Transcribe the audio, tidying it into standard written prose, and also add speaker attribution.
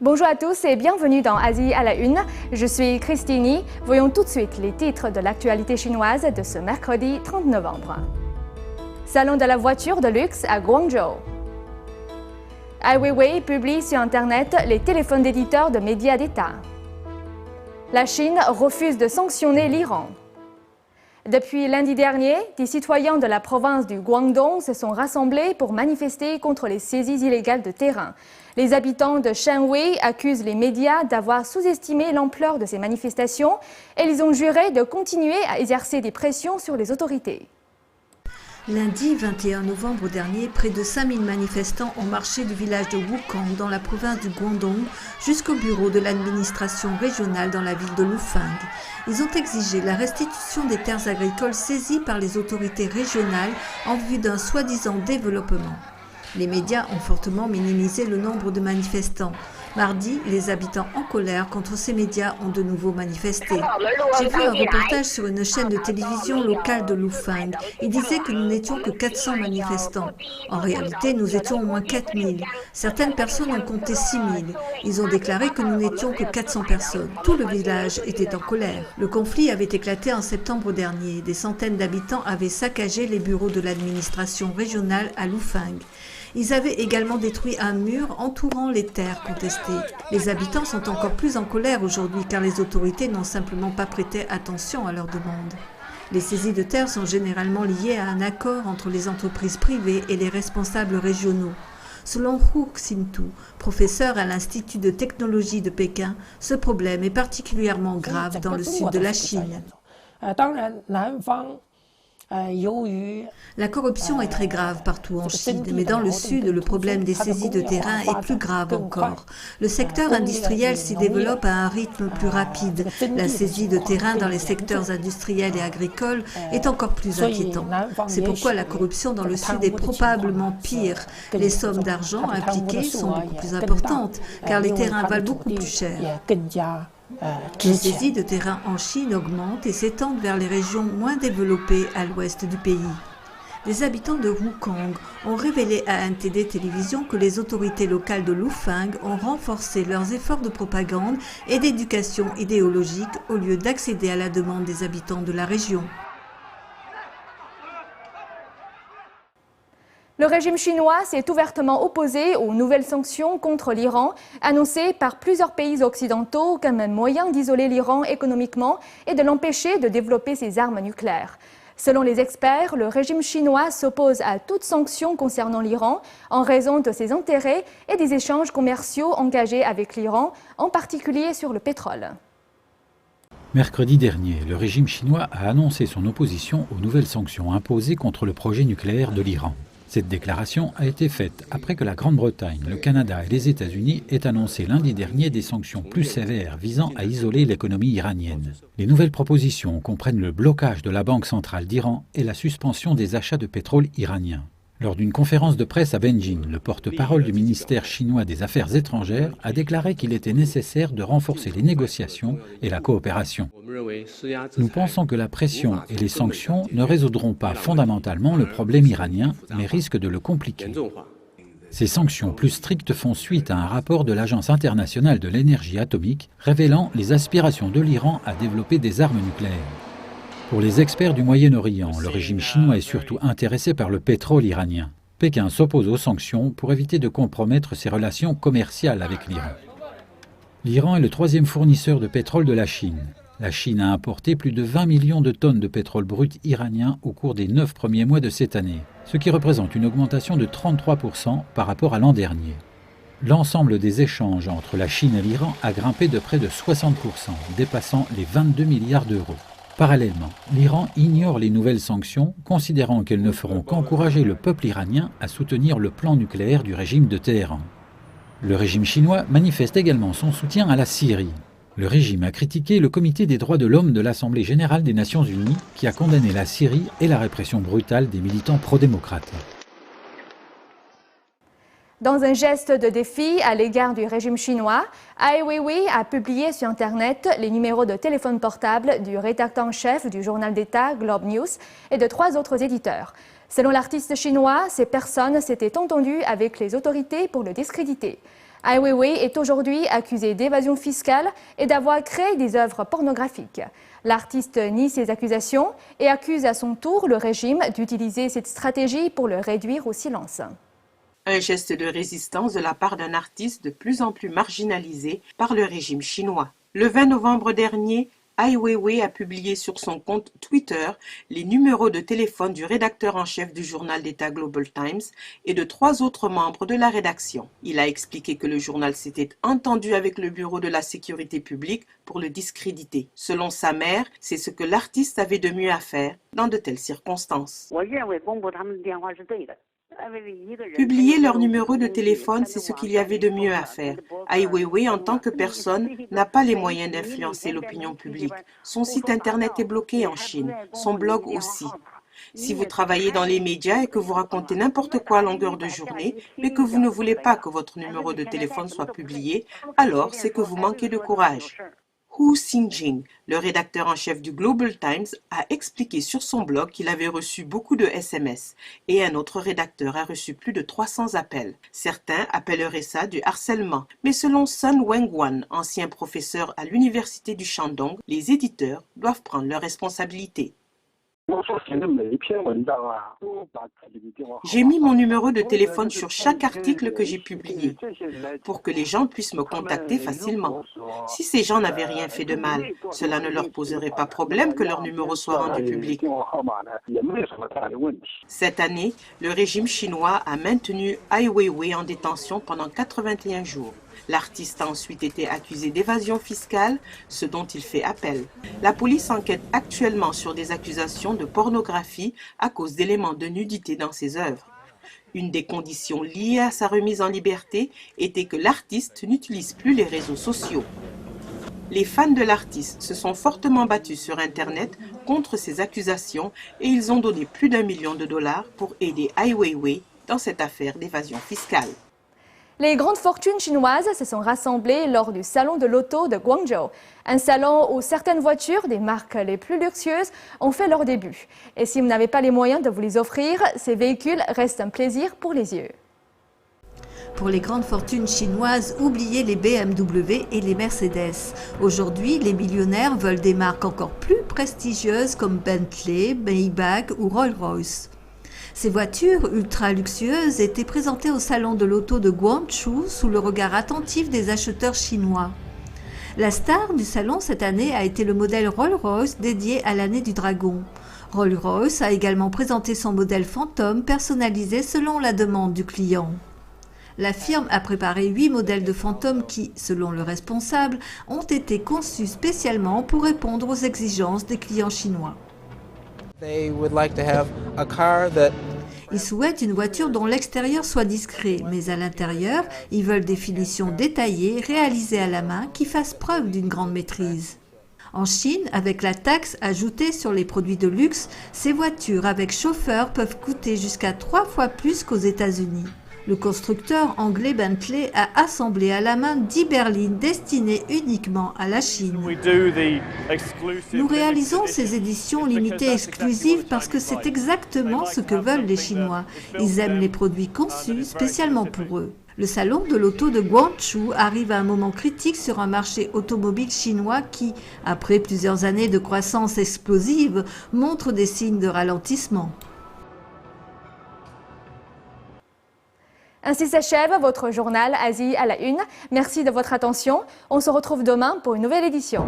Speaker 1: Bonjour à tous et bienvenue dans Asie à la Une. Je suis Christine. Voyons tout de suite les titres de l'actualité chinoise de ce mercredi 30 novembre. Salon de la voiture de luxe à Guangzhou. Ai Weiwei publie sur Internet les téléphones d'éditeurs de médias d'État. La Chine refuse de sanctionner l'Iran. Depuis lundi dernier, des citoyens de la province du Guangdong se sont rassemblés pour manifester contre les saisies illégales de terrain. Les habitants de Shanwei accusent les médias d'avoir sous-estimé l'ampleur de ces manifestations et ils ont juré de continuer à exercer des pressions sur les autorités.
Speaker 2: Lundi 21 novembre dernier, près de 5000 manifestants ont marché du village de Wukong dans la province du Guangdong jusqu'au bureau de l'administration régionale dans la ville de Lufeng. Ils ont exigé la restitution des terres agricoles saisies par les autorités régionales en vue d'un soi-disant développement. Les médias ont fortement minimisé le nombre de manifestants. Mardi, les habitants en colère contre ces médias ont de nouveau manifesté. J'ai vu un reportage sur une chaîne de télévision locale de Lufeng. Il disait que nous n'étions que 400 manifestants. En réalité, nous étions au moins 4000. Certaines personnes ont compté 6000. Ils ont déclaré que nous n'étions que 400 personnes. Tout le village était en colère. Le conflit avait éclaté en septembre dernier. Des centaines d'habitants avaient saccagé les bureaux de l'administration régionale à Lufeng. Ils avaient également détruit un mur entourant les terres contestées. Les habitants sont encore plus en colère aujourd'hui car les autorités n'ont simplement pas prêté attention à leurs demandes. Les saisies de terres sont généralement liées à un accord entre les entreprises privées et les responsables régionaux. Selon Hu Xintu, professeur à l'Institut de technologie de Pékin, ce problème est particulièrement grave dans le sud de la Chine. La corruption est très grave partout en Chine, mais dans le sud, le problème des saisies de terrain est plus grave encore. Le secteur industriel s'y développe à un rythme plus rapide. La saisie de terrain dans les secteurs industriels et agricoles est encore plus inquiétante. C'est pourquoi la corruption dans le sud est probablement pire. Les sommes d'argent impliquées sont beaucoup plus importantes, car les terrains valent beaucoup plus cher. Les saisies de terrain en Chine augmentent et s'étendent vers les régions moins développées à l'ouest du pays. Des habitants de Wukong ont révélé à NTD Télévision que les autorités locales de Lufeng ont renforcé leurs efforts de propagande et d'éducation idéologique au lieu d'accéder à la demande des habitants de la région.
Speaker 1: Le régime chinois s'est ouvertement opposé aux nouvelles sanctions contre l'Iran, annoncées par plusieurs pays occidentaux comme un moyen d'isoler l'Iran économiquement et de l'empêcher de développer ses armes nucléaires. Selon les experts, le régime chinois s'oppose à toute sanction concernant l'Iran en raison de ses intérêts et des échanges commerciaux engagés avec l'Iran, en particulier sur le pétrole.
Speaker 3: Mercredi dernier, le régime chinois a annoncé son opposition aux nouvelles sanctions imposées contre le projet nucléaire de l'Iran. Cette déclaration a été faite après que la Grande-Bretagne, le Canada et les États-Unis aient annoncé lundi dernier des sanctions plus sévères visant à isoler l'économie iranienne. Les nouvelles propositions comprennent le blocage de la Banque centrale d'Iran et la suspension des achats de pétrole iranien. Lors d'une conférence de presse à Beijing, le porte-parole du ministère chinois des Affaires étrangères a déclaré qu'il était nécessaire de renforcer les négociations et la coopération. Nous pensons que la pression et les sanctions ne résoudront pas fondamentalement le problème iranien, mais risquent de le compliquer. Ces sanctions plus strictes font suite à un rapport de l'Agence internationale de l'énergie atomique révélant les aspirations de l'Iran à développer des armes nucléaires. Pour les experts du Moyen-Orient, le régime chinois est surtout intéressé par le pétrole iranien. Pékin s'oppose aux sanctions pour éviter de compromettre ses relations commerciales avec l'Iran. L'Iran est le troisième fournisseur de pétrole de la Chine. La Chine a importé plus de 20 millions de tonnes de pétrole brut iranien au cours des 9 premiers mois de cette année, ce qui représente une augmentation de 33% par rapport à l'an dernier. L'ensemble des échanges entre la Chine et l'Iran a grimpé de près de 60%, dépassant les 22 milliards d'euros. Parallèlement, l'Iran ignore les nouvelles sanctions, considérant qu'elles ne feront qu'encourager le peuple iranien à soutenir le plan nucléaire du régime de Téhéran. Le régime chinois manifeste également son soutien à la Syrie. Le régime a critiqué le Comité des droits de l'homme de l'Assemblée générale des Nations unies, qui a condamné la Syrie et la répression brutale des militants pro-démocrates.
Speaker 1: Dans un geste de défi à l'égard du régime chinois, Ai Weiwei a publié sur Internet les numéros de téléphone portable du rédacteur en chef du journal d'État Globe News et de 3 autres éditeurs. Selon l'artiste chinois, ces personnes s'étaient entendues avec les autorités pour le discréditer. Ai Weiwei est aujourd'hui accusé d'évasion fiscale et d'avoir créé des œuvres pornographiques. L'artiste nie ces accusations et accuse à son tour le régime d'utiliser cette stratégie pour le réduire au silence.
Speaker 4: Un geste de résistance de la part d'un artiste de plus en plus marginalisé par le régime chinois. Le 20 novembre dernier, Ai Weiwei a publié sur son compte Twitter les numéros de téléphone du rédacteur en chef du journal d'État Global Times et de 3 autres membres de la rédaction. Il a expliqué que le journal s'était entendu avec le Bureau de la sécurité publique pour le discréditer. Selon sa mère, c'est ce que l'artiste avait de mieux à faire dans de telles circonstances. Publier leur numéro de téléphone, c'est ce qu'il y avait de mieux à faire. Ai Weiwei, en tant que personne, n'a pas les moyens d'influencer l'opinion publique. Son site internet est bloqué en Chine, son blog aussi. Si vous travaillez dans les médias et que vous racontez n'importe quoi à longueur de journée, mais que vous ne voulez pas que votre numéro de téléphone soit publié, alors c'est que vous manquez de courage. Hu Xinjing, le rédacteur en chef du Global Times, a expliqué sur son blog qu'il avait reçu beaucoup de SMS et un autre rédacteur a reçu plus de 300 appels. Certains appelleraient ça du harcèlement, mais selon Sun Wengwan, ancien professeur à l'université du Shandong, les éditeurs doivent prendre leurs responsabilités. J'ai mis mon numéro de téléphone sur chaque article que j'ai publié pour que les gens puissent me contacter facilement. Si ces gens n'avaient rien fait de mal, cela ne leur poserait pas problème que leur numéro soit rendu public. Cette année, le régime chinois a maintenu Ai Weiwei en détention pendant 81 jours. L'artiste a ensuite été accusé d'évasion fiscale, ce dont il fait appel. La police enquête actuellement sur des accusations de pornographie à cause d'éléments de nudité dans ses œuvres. Une des conditions liées à sa remise en liberté était que l'artiste n'utilise plus les réseaux sociaux. Les fans de l'artiste se sont fortement battus sur Internet contre ces accusations et ils ont donné plus d'1 million de dollars pour aider Ai Weiwei dans cette affaire d'évasion fiscale.
Speaker 1: Les grandes fortunes chinoises se sont rassemblées lors du salon de l'auto de Guangzhou, un salon où certaines voitures des marques les plus luxueuses ont fait leur début. Et si vous n'avez pas les moyens de vous les offrir, ces véhicules restent un plaisir pour les yeux.
Speaker 2: Pour les grandes fortunes chinoises, oubliez les BMW et les Mercedes. Aujourd'hui, les millionnaires veulent des marques encore plus prestigieuses comme Bentley, Maybach ou Rolls-Royce. Ces voitures ultra luxueuses étaient présentées au salon de l'auto de Guangzhou sous le regard attentif des acheteurs chinois. La star du salon cette année a été le modèle Rolls-Royce dédié à l'année du dragon. Rolls-Royce a également présenté son modèle Phantom personnalisé selon la demande du client. La firme a préparé 8 modèles de Phantom qui, selon le responsable, ont été conçus spécialement pour répondre aux exigences des clients chinois. Ils souhaitent une voiture dont l'extérieur soit discret, mais à l'intérieur, ils veulent des finitions détaillées, réalisées à la main, qui fassent preuve d'une grande maîtrise. En Chine, avec la taxe ajoutée sur les produits de luxe, ces voitures avec chauffeur peuvent coûter jusqu'à 3 fois plus qu'aux États-Unis. Le constructeur anglais Bentley a assemblé à la main 10 berlines destinées uniquement à la Chine. Nous réalisons ces éditions limitées exclusives parce que c'est exactement ce que veulent les Chinois. Ils aiment les produits conçus spécialement pour eux. Le salon de l'auto de Guangzhou arrive à un moment critique sur un marché automobile chinois qui, après plusieurs années de croissance explosive, montre des signes de ralentissement.
Speaker 1: Ainsi s'achève votre journal Asie à la une. Merci de votre attention. On se retrouve demain pour une nouvelle édition.